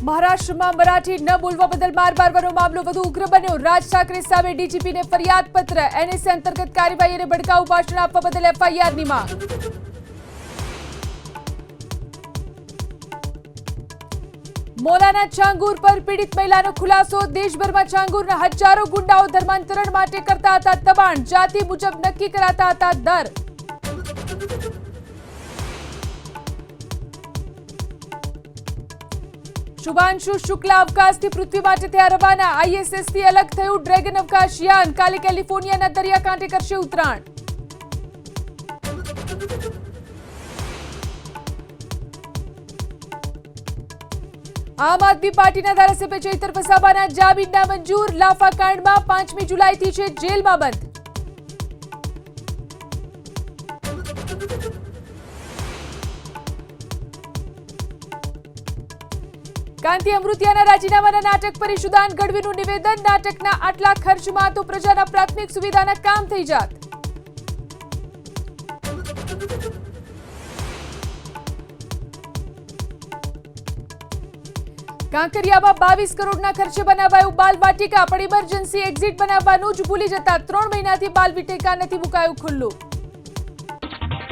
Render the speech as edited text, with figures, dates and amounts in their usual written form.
મહારાષ્ટ્રમાં મરાઠી ન બોલવા બદલ માર મારવાનો મામલો વધુ ઉગ્ર બન્યો। રાજ ઠાકરે સામે ડીજીપીને ફરિયાદ પત્ર। એનએસએ અંતર્ગત કાર્યવાહી અને ભડકાઉ ભાષણ આપવા બદલ એફઆઈઆરની માંગ। મોલાના ચાંગુર પર પીડિત મહિલાનો ખુલાસો। દેશભરમાં ચાંગુરના હજારો ગુંડાઓ ધર્માંતરણ માટે કરતા હતા દબાણ। જાતિ મુજબ નક્કી કરાતા હતા દર। શુભાંશુ શુક્લા અવકાશથી પૃથ્વી માટે થયા રવાના। આઈએસએસથી અલગ થયું ડ્રેગન અવકાશયાન। કાલે કેલિફોર્નિયાના દરિયાકાંઠે કરશે ઉતરાણ। આમ આદમી પાર્ટીના ધારાસભ્ય ચૈતર વસાવાના જામીન મંજૂર। લાફા કાંડમાં 5મી જુલાઈથી છે જેલમાં બંધ। કાંતિ અમૃતિયાના રાજીનામાના નાટક પર ઈશુદાન ગઢવીનું નિવેદન। નાટકના આટલા ખર્ચમાં તો પ્રજાના પ્રાથમિક સુવિધાના કામ થઈ જાત। કાંકરિયામાં 22 કરોડના ખર્ચે બનાવાયું બાલ વાટિકા। પણ ઇમરજન્સી એક્ઝિટ બનાવવાનું જ ભૂલી જતા 3 મહિનાથી બાલ વાટિકા નથી મુકાયું ખુલ્લું।